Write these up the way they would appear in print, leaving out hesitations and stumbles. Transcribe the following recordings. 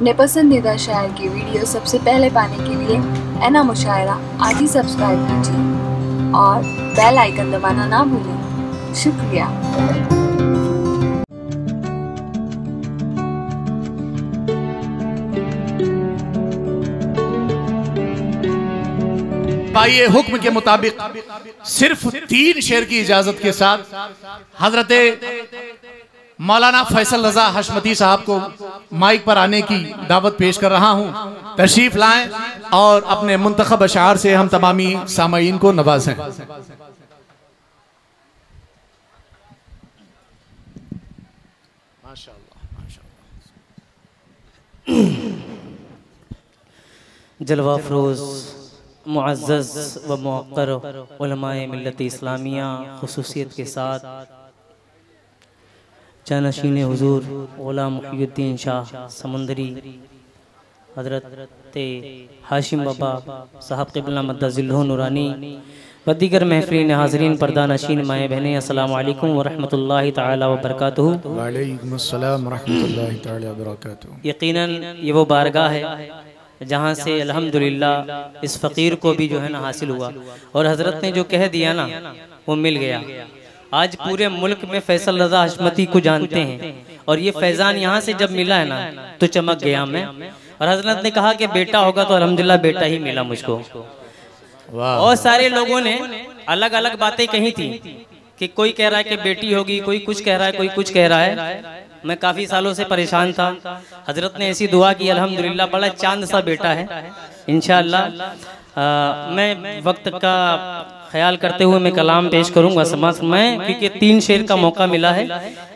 अपने पसंदीदा शायर की वीडियो सबसे पहले पाने के लिए एना मुशायरा आज ही सब्सक्राइब कीजिए और बेल आइकन दबाना ना भूलें। शुक्रिया। आइए हुक्म के मुताबिक सिर्फ 3 शेर की इजाजत के साथ हजरत मौलाना फैसल रजा हशमती साहब को माइक पर आने की दावत पेश कर रहा हूं। तशरीफ लाएं और अपने मुंतखब अशार से हम तमामी सामाईन को नवाजें। जलवा फरोज मुअज़्ज़ज़ व मुअक्कर उलमाए मिल्लत इस्लामिया खुसूसियत के साथ जानशीन हुजूर ग़ुलाम मुहीउद्दीन शाह समंदरी हज़रत हाशिम बाबा साहब क़िबला मद्दज़िल्लहु नूरानी व दीगर महफ़िलीन हाज़रीन पर्दा नशीन माए बहनें, अस्सलामु अलैकुम व रहमतुल्लाहि तआला व बरकातुहू। व अलैकुम अस्सलाम व रहमतुल्लाहि तआला व बरकातुहू। यकीनन ये वो बारगाह है जहाँ से अल्हम्दुलिल्लाह इस फ़कीर को भी जो है ना हासिल हुआ और हज़रत ने जो कह दिया ना वो मिल गया। आज पूरे मुल्क में फैसल रजा हशमती को जानते हैं और ये फैज़ान यहाँ से जब मिला है ना तो चमक गया मैं। और हज़रत ने कहा कि बेटा होगा तो अल्हम्दुलिल्लाह बेटा ही मिला मुझको। और सारे लोगों ने अलग अलग बातें कही थी कि कोई कह रहा है कि बेटी होगी, कोई कुछ कह रहा है, कोई कुछ कह रहा है। मैं काफ़ी सालों से परेशान था। हजरत ने ऐसी दुआ की, अल्हम्दुलिल्लाह बड़ा चांद सा बेटा है इंशाअल्लाह। मैं वक्त का ख्याल करते हुए मैं कलाम पेश करूंगा समाज में, क्योंकि 3 शेर का मौका मिला है।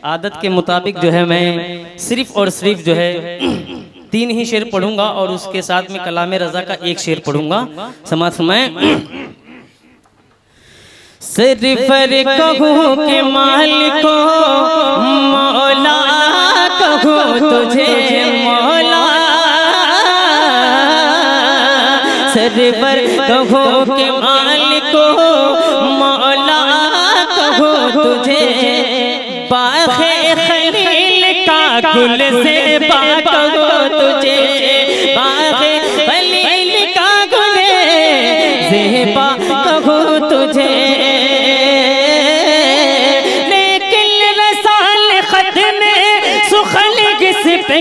आदत के मुताबिक जो है मैं सिर्फ और सिर्फ जो है 3 ही शेर पढ़ूंगा और उसके साथ में कलाम रजा का 1 शेर पढ़ूंगा समाज में। सरवर कहूँ के मालिको मौला कहूँ तुझे मौला, सरवर कहूँ के मालिको मौला कहूँ तुझे, बाग़े खलील का गुल से कहूँ तुझे, बाग़े खलील का गुल से कहूँ तुझे।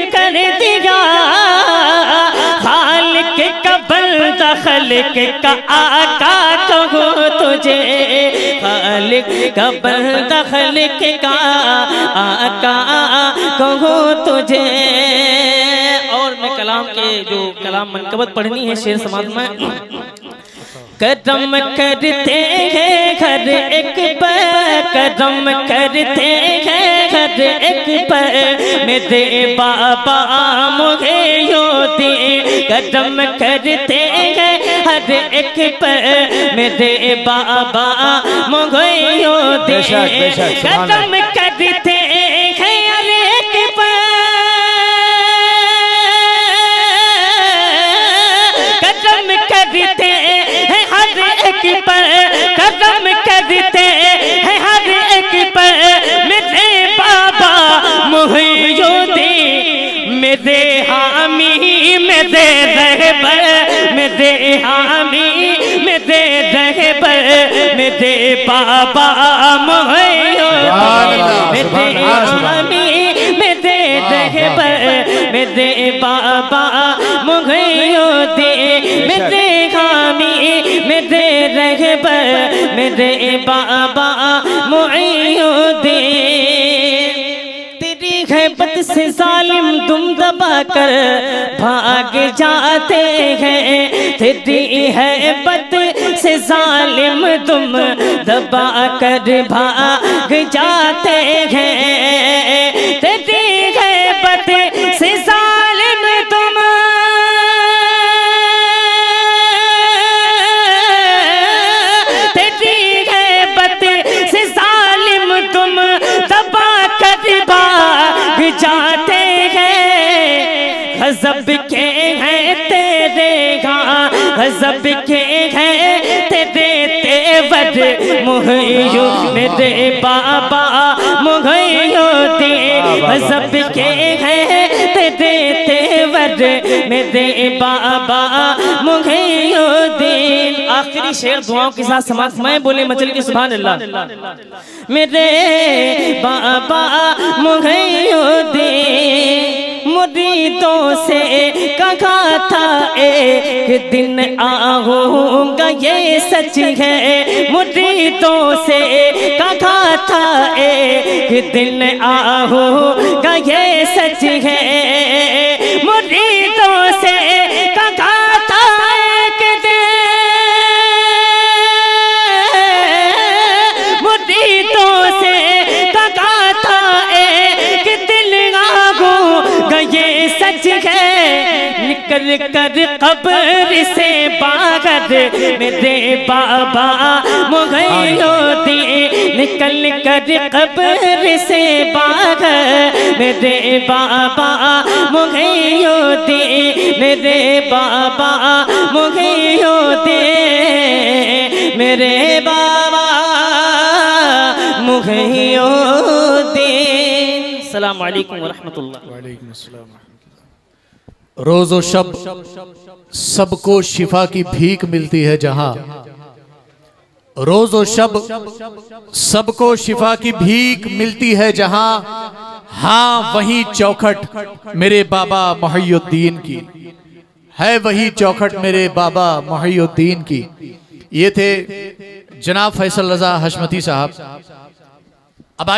कर दिया खालिक का बंदा खालिक का आका कहूँ तुझे, खालिक का बंदा खालिक का आका कहूँ तुझे। और मैं कलाम के जो कलाम मनकबत पढ़नी है शेर समाज में। कदम करते हैं हर एक पर, कदम करते हैं हर एक पर, मेरे बाबा मुझे योदी। कदम करते हैं हर एक पर, मेरे बाबा मुझे योदी। कदम करते हैं हर एक पर, कदम करते पर, कदम करते हैं हर एक पर, मेरे बाबा मुहीउद्दीन मेरे हामी मेरे रहबर, मेरे हामी मेरे रहबर, मेरे बाबा मुहीउद्दीन मेरे हामी मेरे रहबर, मेरे बाबा मुहीउद्दीन मेरे हामी मेरे रहबर, मेरे बाबा मुहीउद्दीन। तेरी गैबत से जालिम तुम दबा कर भाग जाते हैं, तेरी गैबत से जालिम तुम दबा कर भाग जाते हैं, तेरी गैबत से जालिम तुम जाते हैं। गज़ब के हैं तेरे गज़ब के हैं तेरे तेवर, मुहीउद्दीन मेरे बाबा मुहीउद्दीन गज़ब के हैं तेरे तेवर, सरवर मेरे बाबा मुहियुद्दीन। आखिरी शेर दुआओं के साथ समाप्त। मैं बोले मचल की सुभान अल्लाह। मेरे बाबा मुहियुद्दीन मुरीदों से कहा था एक दिन आऊंगा, ये सच है। मुरीदों से कहा था एक दिन आऊंगा, ये सच है। मुरीदों से कहा था एक दिन, मुरीदों से कहा था एक दिन आऊंगा, ये सच है। निकल कर कब्र से बाहर मेरे बाबा मुहियुद्दीन, निकल कर कब्र से बाहर मेरे बाबा मुहियुद्दीन, मेरे बाबा मुहियुद्दीन, मेरे बाबा मुहियुद्दीन। अस्सलाम वालेकुम व रहमतुल्लाह। वालेकुम अस्सलाम। रोज़ो शब सबको शिफा की भीख मिलती है जहां, रोज़ो शब सबको शिफा की भीख मिलती है जहां, हाँ वही चौखट मेरे बाबा मुहियुद्दीन की है, वही चौखट मेरे बाबा मुहियुद्दीन की। ये थे जनाब फैसल रजा हशमती साहब। अब